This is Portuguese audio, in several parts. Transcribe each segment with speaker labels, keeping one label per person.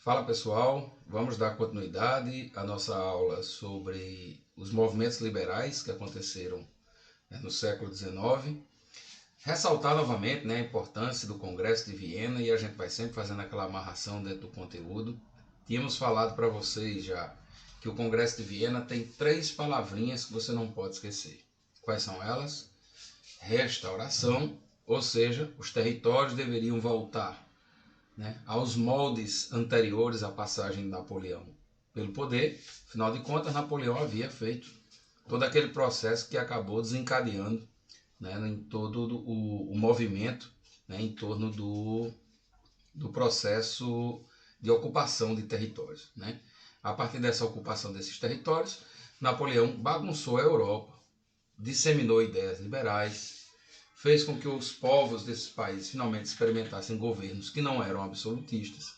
Speaker 1: Fala pessoal, vamos dar continuidade à nossa aula sobre os movimentos liberais que aconteceram no século XIX. Ressaltar novamente a importância do Congresso de Viena, e a gente vai sempre fazendo aquela amarração dentro do conteúdo. Tínhamos falado para vocês já que o Congresso de Viena tem 3 palavrinhas que você não pode esquecer. Quais são elas? Restauração, ou seja, os territórios deveriam voltar aos moldes anteriores à passagem de Napoleão pelo poder. Afinal de contas, Napoleão havia feito todo aquele processo que acabou desencadeando em todo o movimento em torno do processo de ocupação de territórios. A partir dessa ocupação desses territórios, Napoleão bagunçou a Europa, disseminou ideias liberais, fez com que os povos desses países finalmente experimentassem governos que não eram absolutistas.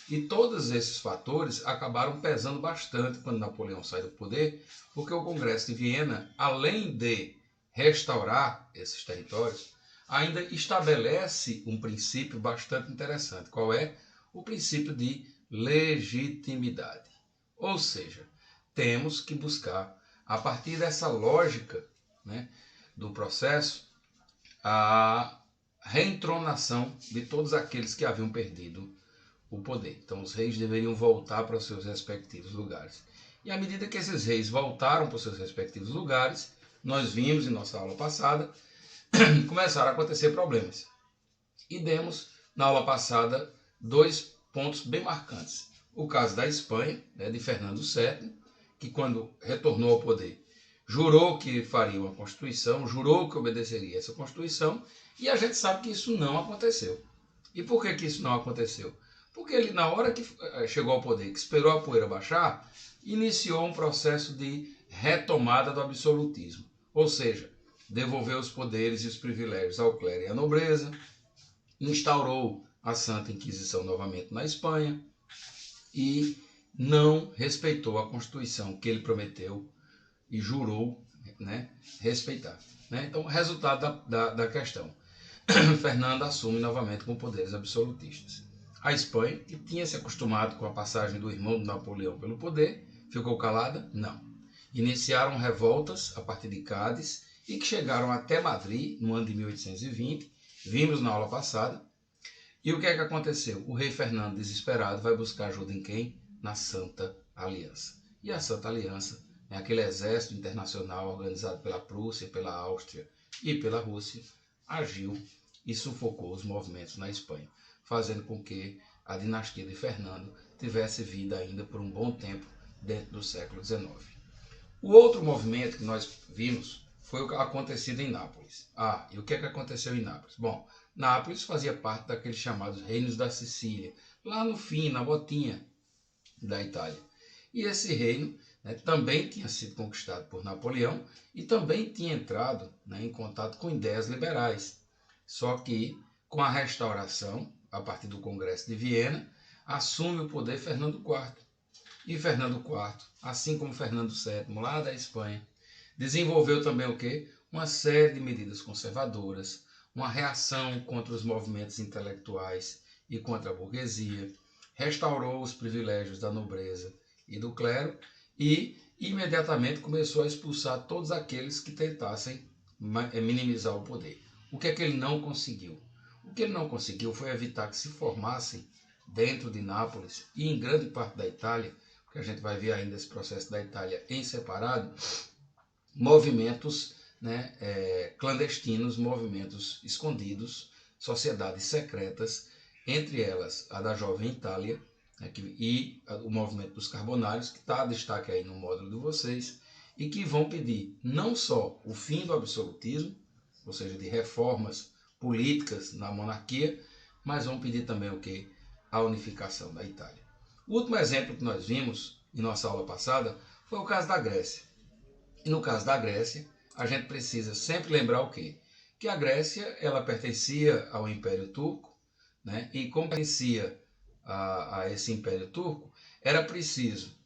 Speaker 1: E todos esses fatores acabaram pesando bastante quando Napoleão sai do poder, porque o Congresso de Viena, além de restaurar esses territórios, ainda estabelece um princípio bastante interessante. Qual é? O princípio de legitimidade. Ou seja, temos que buscar, a partir dessa lógica do processo, a reentronação de todos aqueles que haviam perdido o poder. Então os reis deveriam voltar para os seus respectivos lugares. E à medida que esses reis voltaram para os seus respectivos lugares, nós vimos em nossa aula passada, começaram a acontecer problemas. E demos, na aula passada, 2 pontos bem marcantes. O caso da Espanha, de Fernando VII, que quando retornou ao poder, jurou que faria uma Constituição, jurou que obedeceria essa Constituição, e a gente sabe que isso não aconteceu. E por que isso não aconteceu? Porque ele, na hora que chegou ao poder, que esperou a poeira baixar, iniciou um processo de retomada do absolutismo. Ou seja, devolveu os poderes e os privilégios ao clero e à nobreza, instaurou a Santa Inquisição novamente na Espanha e não respeitou a Constituição que ele prometeu e jurou respeitar. Então, resultado da questão. Fernando assume novamente com poderes absolutistas. A Espanha, que tinha se acostumado com a passagem do irmão de Napoleão pelo poder, ficou calada? Não. Iniciaram revoltas a partir de Cádiz e que chegaram até Madrid no ano de 1820. Vimos na aula passada. E o que é que aconteceu? O rei Fernando, desesperado, vai buscar ajuda em quem? Na Santa Aliança. E a Santa Aliança é aquele exército internacional organizado pela Prússia, pela Áustria e pela Rússia, agiu e sufocou os movimentos na Espanha, fazendo com que a dinastia de Fernando tivesse vida ainda por um bom tempo dentro do século XIX. O outro movimento que nós vimos foi o acontecido em Nápoles. E o que é que aconteceu em Nápoles? Bom, Nápoles fazia parte daqueles chamados reinos da Sicília, lá no fim, na botinha da Itália. E esse reino também tinha sido conquistado por Napoleão e também tinha entrado em contato com ideias liberais. Só que, com a restauração, a partir do Congresso de Viena, assume o poder Fernando IV. E Fernando IV, assim como Fernando VII, lá da Espanha, desenvolveu também o quê? Uma série de medidas conservadoras, uma reação contra os movimentos intelectuais e contra a burguesia, restaurou os privilégios da nobreza e do clero e imediatamente começou a expulsar todos aqueles que tentassem minimizar o poder. O que é que ele não conseguiu? O que ele não conseguiu foi evitar que se formassem dentro de Nápoles e em grande parte da Itália, porque a gente vai ver ainda esse processo da Itália em separado, movimentos clandestinos, movimentos escondidos, sociedades secretas, entre elas a da Jovem Itália, e o movimento dos Carbonários, que está a destaque aí no módulo de vocês, e que vão pedir não só o fim do absolutismo, ou seja, de reformas políticas na monarquia, mas vão pedir também o quê? A unificação da Itália. O último exemplo que nós vimos em nossa aula passada foi o caso da Grécia. E no caso da Grécia, a gente precisa sempre lembrar o quê? Que a Grécia ela pertencia ao Império Turco, e como pertencia a esse Império Turco, era preciso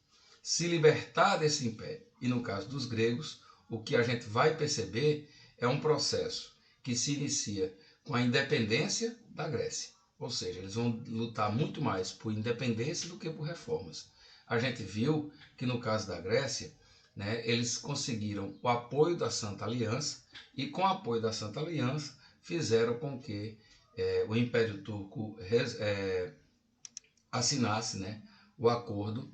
Speaker 1: se libertar desse império. E no caso dos gregos, o que a gente vai perceber é um processo que se inicia com a independência da Grécia. Ou seja, eles vão lutar muito mais por independência do que por reformas. A gente viu que no caso da Grécia, né, eles conseguiram o apoio da Santa Aliança e com o apoio da Santa Aliança fizeram com que o Império Turco assinasse, né, o acordo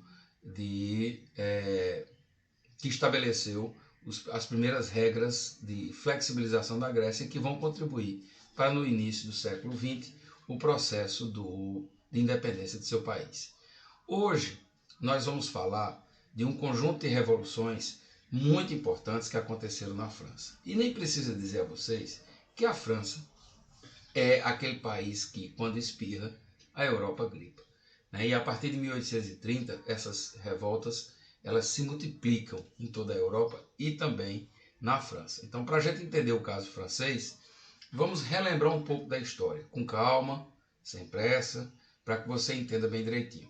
Speaker 1: que estabeleceu as primeiras regras de flexibilização da Grécia que vão contribuir para, no início do século XX, o processo de independência de seu país. Hoje, nós vamos falar de um conjunto de revoluções muito importantes que aconteceram na França. E nem precisa dizer a vocês que a França é aquele país que, quando espirra, a Europa gripa. E a partir de 1830, essas revoltas elas se multiplicam em toda a Europa e também na França. Então, para a gente entender o caso francês, vamos relembrar um pouco da história, com calma, sem pressa, para que você entenda bem direitinho.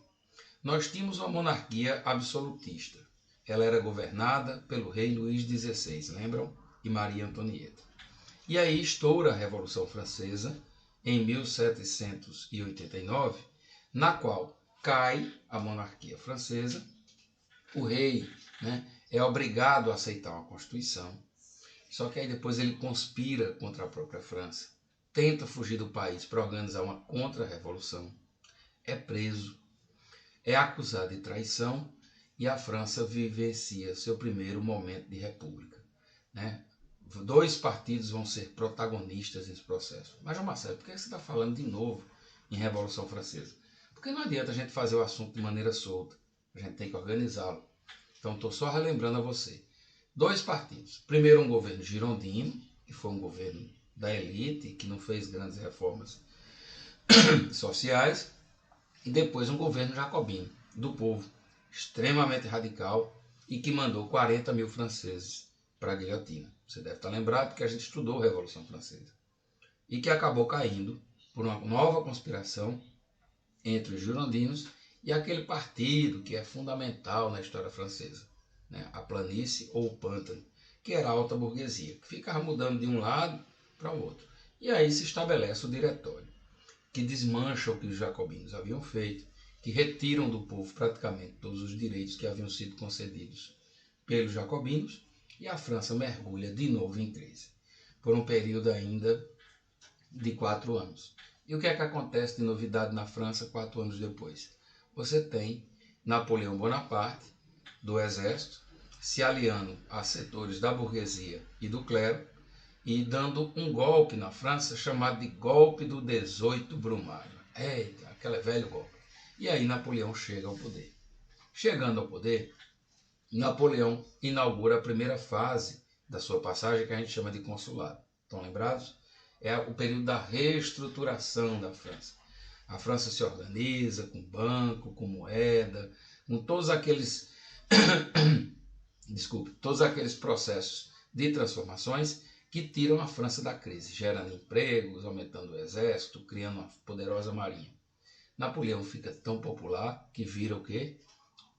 Speaker 1: Nós tínhamos uma monarquia absolutista. Ela era governada pelo rei Luís XVI, lembram? E Maria Antonieta. E aí estoura a Revolução Francesa, em 1789, na qual cai a monarquia francesa. O rei, né, é obrigado a aceitar uma Constituição, só que aí depois ele conspira contra a própria França, tenta fugir do país para organizar uma contra-revolução, é preso, é acusado de traição e a França vivencia seu primeiro momento de república. Né? 2 partidos vão ser protagonistas nesse processo. Mas, João Marcelo, por que você está falando de novo em Revolução Francesa? Porque não adianta a gente fazer o assunto de maneira solta. A gente tem que organizá-lo. Então, estou só relembrando a você. 2 partidos. Primeiro, um governo girondino, que foi um governo da elite, que não fez grandes reformas sociais. E depois um governo jacobino, do povo, extremamente radical e que mandou 40 mil franceses para a guilhotina. Você deve estar lembrado que a gente estudou a Revolução Francesa. E que acabou caindo por uma nova conspiração entre os girondinos e aquele partido que é fundamental na história francesa, né? A planície ou o pântano, que era a alta burguesia, que ficava mudando de um lado para o outro. E aí se estabelece o diretório, que desmancha o que os jacobinos haviam feito, que retiram do povo praticamente todos os direitos que haviam sido concedidos pelos jacobinos, e a França mergulha de novo em crise, por um período ainda de 4 anos. E o que é que acontece de novidade na França 4 anos depois? Você tem Napoleão Bonaparte, do exército, se aliando a setores da burguesia e do clero, e dando um golpe na França chamado de golpe do 18 Brumário. Eita, aquele velho golpe. E aí Napoleão chega ao poder. Chegando ao poder, Napoleão inaugura a primeira fase da sua passagem, que a gente chama de consulado. Estão lembrados? É o período da reestruturação da França. A França se organiza com banco, com moeda, com todos aqueles todos aqueles processos de transformações que tiram a França da crise, gerando empregos, aumentando o exército, criando uma poderosa marinha. Napoleão fica tão popular que vira o quê?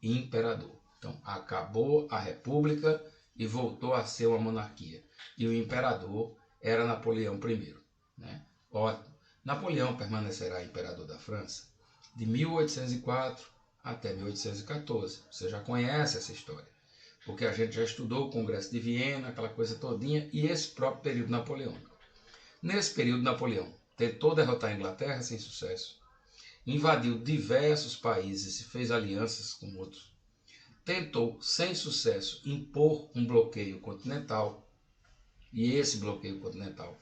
Speaker 1: Imperador. Então, acabou a república e voltou a ser uma monarquia. E o imperador era Napoleão I. Né? Ótimo. Napoleão permanecerá imperador da França de 1804 até 1814. Você já conhece essa história, porque a gente já estudou o Congresso de Viena, aquela coisa todinha, e esse próprio período napoleônico. Nesse período, Napoleão tentou derrotar a Inglaterra sem sucesso, invadiu diversos países e fez alianças com outros, tentou, sem sucesso, impor um bloqueio continental, e esse bloqueio continental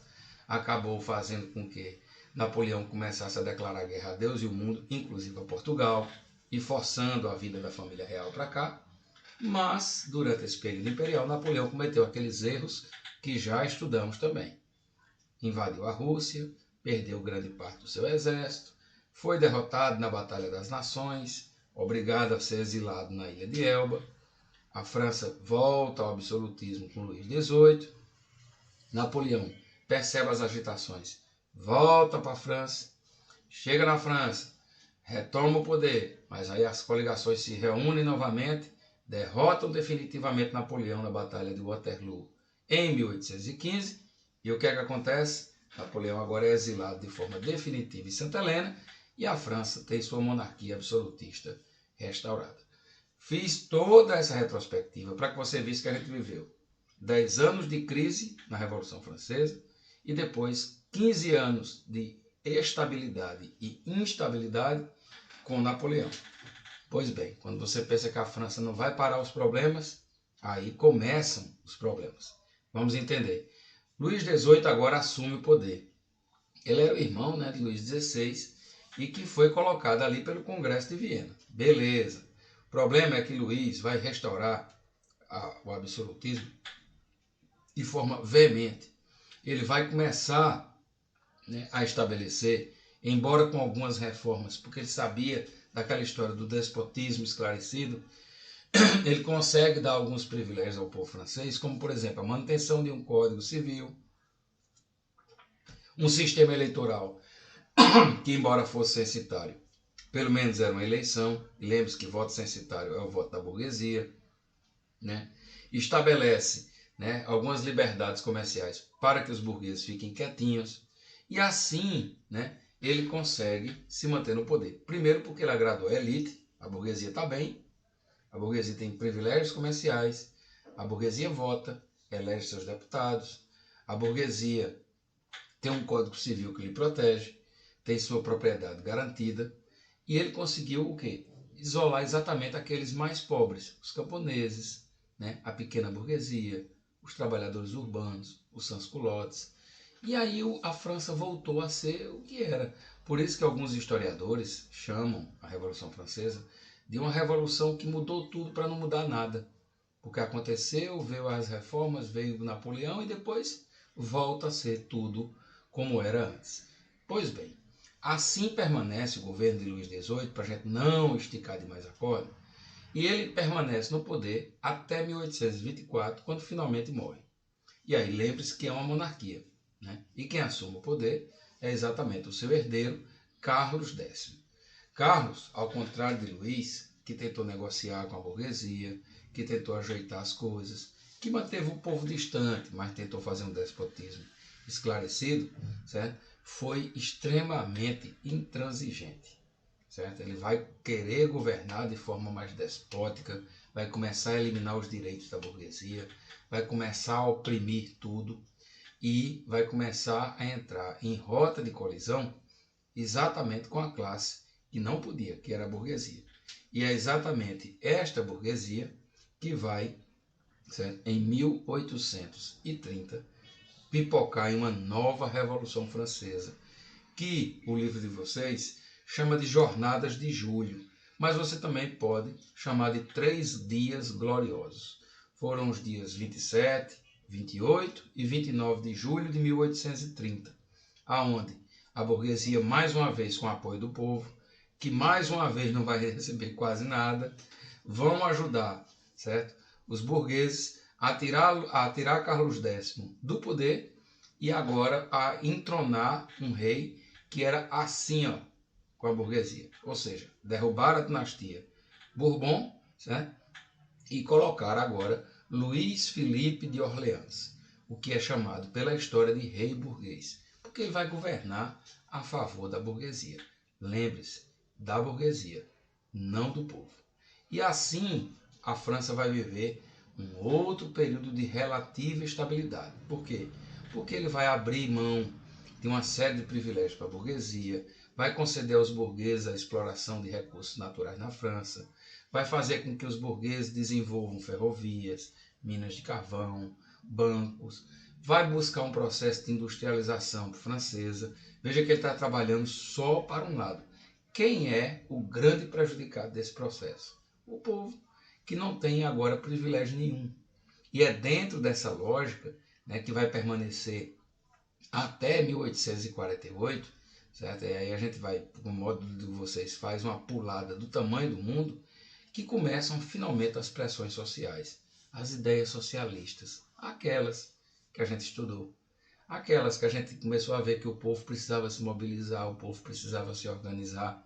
Speaker 1: acabou fazendo com que Napoleão começasse a declarar guerra a Deus e o mundo, inclusive a Portugal, e forçando a vida da família real para cá. Mas, durante esse período imperial, Napoleão cometeu aqueles erros que já estudamos também. Invadiu a Rússia, perdeu grande parte do seu exército, foi derrotado na Batalha das Nações, obrigado a ser exilado na ilha de Elba. A França volta ao absolutismo com Luís XVIII. Napoleão percebe as agitações, volta para a França, chega na França, retoma o poder, mas aí as coligações se reúnem novamente, derrotam definitivamente Napoleão na Batalha de Waterloo em 1815, e o que é que acontece? Napoleão agora é exilado de forma definitiva em Santa Helena e a França tem sua monarquia absolutista restaurada. Fiz toda essa retrospectiva para que você visse que a gente viveu 10 anos de crise na Revolução Francesa e depois 15 anos de estabilidade e instabilidade com Napoleão. Pois bem, quando você pensa que a França não vai parar os problemas, aí começam os problemas. Vamos entender. Luís XVIII agora assume o poder. Ele era o irmão, de Luís XVI e que foi colocado ali pelo Congresso de Viena. Beleza. O problema é que Luís vai restaurar o absolutismo de forma veemente. Ele vai começar a estabelecer, embora com algumas reformas, porque ele sabia daquela história do despotismo esclarecido, ele consegue dar alguns privilégios ao povo francês, como, por exemplo, a manutenção de um código civil, um sistema eleitoral que, embora fosse censitário, pelo menos era uma eleição. Lembre-se que voto censitário é o voto da burguesia. Estabelece algumas liberdades comerciais para que os burgueses fiquem quietinhos. E assim ele consegue se manter no poder. Primeiro porque ele agradou a elite, a burguesia está bem, a burguesia tem privilégios comerciais, a burguesia vota, elege seus deputados, a burguesia tem um código civil que lhe protege, tem sua propriedade garantida, e ele conseguiu o quê? Isolar exatamente aqueles mais pobres, os camponeses, a pequena burguesia, os trabalhadores urbanos, os sans-culottes. E aí a França voltou a ser o que era. Por isso que alguns historiadores chamam a Revolução Francesa de uma revolução que mudou tudo para não mudar nada. Porque aconteceu, veio as reformas, veio Napoleão e depois volta a ser tudo como era antes. Pois bem, assim permanece o governo de Luís XVIII, para a gente não esticar demais a corda, e ele permanece no poder até 1824, quando finalmente morre. E aí lembre-se que é uma monarquia. E quem assume o poder é exatamente o seu herdeiro, Carlos X. Carlos, ao contrário de Luís, que tentou negociar com a burguesia, que tentou ajeitar as coisas, que manteve o povo distante, mas tentou fazer um despotismo esclarecido, certo? Foi extremamente intransigente. Certo? Ele vai querer governar de forma mais despótica, vai começar a eliminar os direitos da burguesia, vai começar a oprimir tudo e vai começar a entrar em rota de colisão exatamente com a classe que não podia, que era a burguesia. E é exatamente esta burguesia que vai, certo, em 1830, pipocar em uma nova Revolução Francesa, que o livro de vocês chama de Jornadas de Julho, mas você também pode chamar de 3 dias gloriosos. Foram os dias 27, 28 e 29 de julho de 1830, aonde a burguesia, mais uma vez com o apoio do povo, que mais uma vez não vai receber quase nada, vão ajudar, certo? Os burgueses a tirar Carlos X do poder e agora a entronar um rei que era assim, com a burguesia. Ou seja, derrubar a dinastia Bourbon, certo? E colocar agora Luís Felipe de Orleans, o que é chamado pela história de rei burguês, porque ele vai governar a favor da burguesia. Lembre-se, da burguesia, não do povo. E assim a França vai viver um outro período de relativa estabilidade. Por quê? Porque ele vai abrir mão de uma série de privilégios para a burguesia, vai conceder aos burgueses a exploração de recursos naturais na França, vai fazer com que os burgueses desenvolvam ferrovias, minas de carvão, bancos, vai buscar um processo de industrialização francesa. Veja que ele está trabalhando só para um lado. Quem é o grande prejudicado desse processo? O povo, que não tem agora privilégio nenhum. E é dentro dessa lógica que vai permanecer até 1848, certo? E aí a gente vai, com o modo de vocês, faz uma pulada do tamanho do mundo, que começam finalmente as pressões sociais, as ideias socialistas, aquelas que a gente estudou, aquelas que a gente começou a ver que o povo precisava se mobilizar, o povo precisava se organizar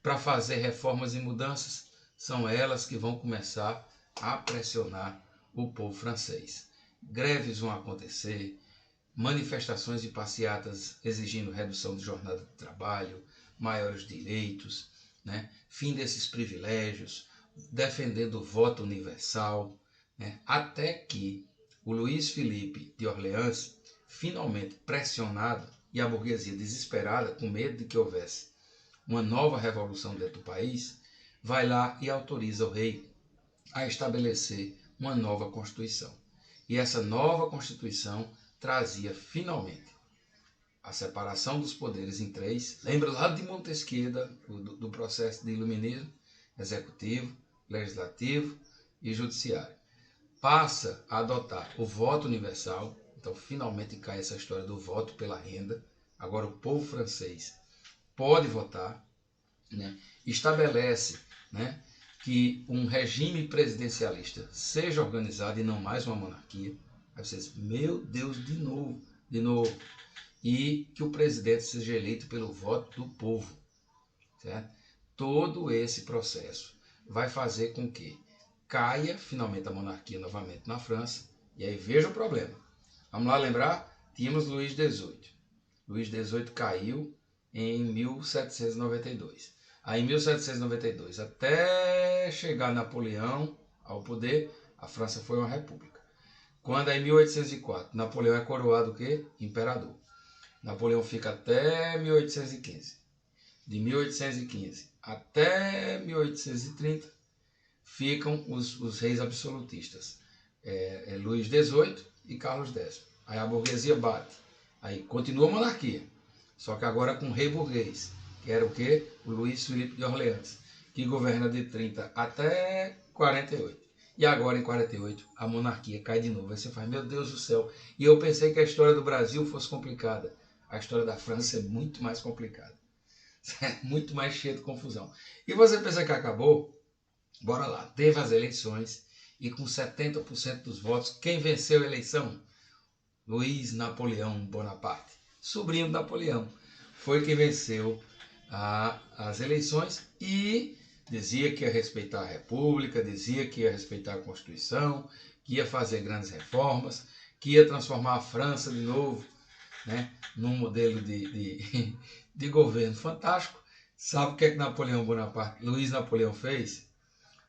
Speaker 1: para fazer reformas e mudanças. São elas que vão começar a pressionar o povo francês. Greves vão acontecer, manifestações e passeatas exigindo redução de jornada de trabalho, maiores direitos, né? Fim desses privilégios, defendendo o voto universal, né? Até que o Luís Filipe de Orleans, finalmente pressionado e a burguesia desesperada, com medo de que houvesse uma nova revolução dentro do país, vai lá e autoriza o rei a estabelecer uma nova Constituição. E essa nova Constituição trazia finalmente a separação dos poderes em três. Lembra lá de Montesquieu, do processo de iluminismo? Executivo, legislativo e judiciário. Passa a adotar o voto universal. Então, finalmente cai essa história do voto pela renda. Agora, o povo francês pode votar, né? Estabelece, né, que um regime presidencialista seja organizado e não mais uma monarquia. Aí vocês, meu Deus, de novo. E que o presidente seja eleito pelo voto do povo. Certo? Todo esse processo vai fazer com que caia finalmente a monarquia novamente na França. E aí veja o problema. Vamos lá lembrar? Tínhamos Luís XVIII. Luís XVIII caiu em 1792. Aí em 1792, até chegar Napoleão ao poder, a França foi uma república. Quando em 1804, Napoleão é coroado o quê? Imperador. Napoleão fica até 1815. De 1815 até 1830 ficam os reis absolutistas. Luís XVIII e Carlos X. Aí a burguesia bate. Aí continua a monarquia. Só que agora com o rei burguês, que era o quê? O Luís Filipe de Orleans, que governa de 30 até 48. E agora, em 48, a monarquia cai de novo. Aí você faz, meu Deus do céu. E eu pensei que a história do Brasil fosse complicada. A história da França é muito mais complicada. Muito mais cheia de confusão. E você pensa que acabou? Bora lá. Teve as eleições e com 70% dos votos, quem venceu a eleição? Luís Napoleão Bonaparte, sobrinho de Napoleão. Foi quem venceu as eleições e dizia que ia respeitar a República, dizia que ia respeitar a Constituição, que ia fazer grandes reformas, que ia transformar a França de novo, né, num modelo de governo fantástico. Sabe o que é que Napoleão Bonaparte, Luís Napoleão fez?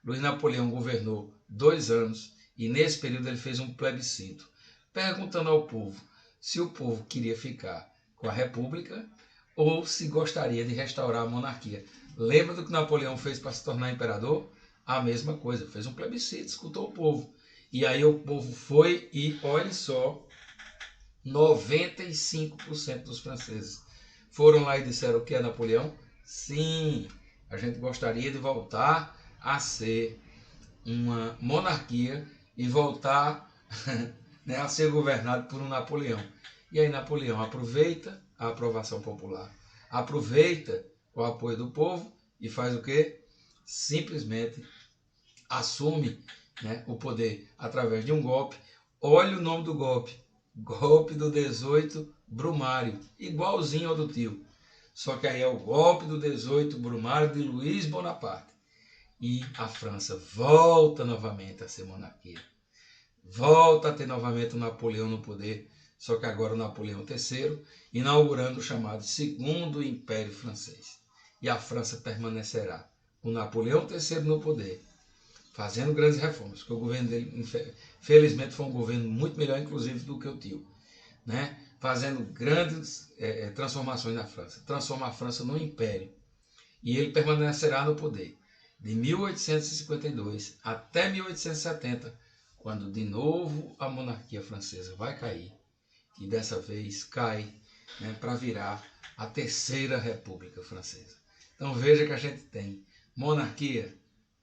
Speaker 1: Luís Napoleão governou 2 anos e nesse período ele fez um plebiscito, perguntando ao povo se o povo queria ficar com a República ou se gostaria de restaurar a monarquia. Lembra do que Napoleão fez para se tornar imperador? A mesma coisa, fez um plebiscito, escutou o povo. E aí o povo foi e, olha só, 95% dos franceses foram lá e disseram o que é Napoleão? Sim, a gente gostaria de voltar a ser uma monarquia e voltar né, a ser governado por um Napoleão. E aí Napoleão aproveita a aprovação popular, aproveita o apoio do povo e faz o quê? Simplesmente assume, né, o poder através de um golpe. Olha o nome do golpe. Golpe do 18 Brumário, igualzinho ao do tio. Só que aí é o golpe do 18 Brumário de Luís Bonaparte. E a França volta novamente a ser monarquia. Volta a ter novamente o Napoleão no poder, só que agora o Napoleão III, inaugurando o chamado Segundo Império Francês. E a França permanecerá com Napoleão III no poder, fazendo grandes reformas, porque o governo dele, felizmente, foi um governo muito melhor, inclusive, do que o tio, né? Fazendo grandes transformações na França, transforma a França num império. E ele permanecerá no poder de 1852 até 1870, quando de novo a monarquia francesa vai cair, e dessa vez cai, né, para virar a Terceira República Francesa. Então veja que a gente tem monarquia,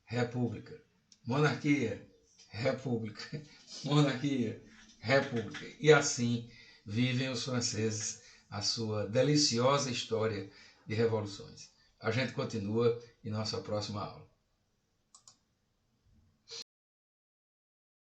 Speaker 1: república, monarquia, república, monarquia, república. E assim vivem os franceses a sua deliciosa história de revoluções. A gente continua em nossa próxima aula.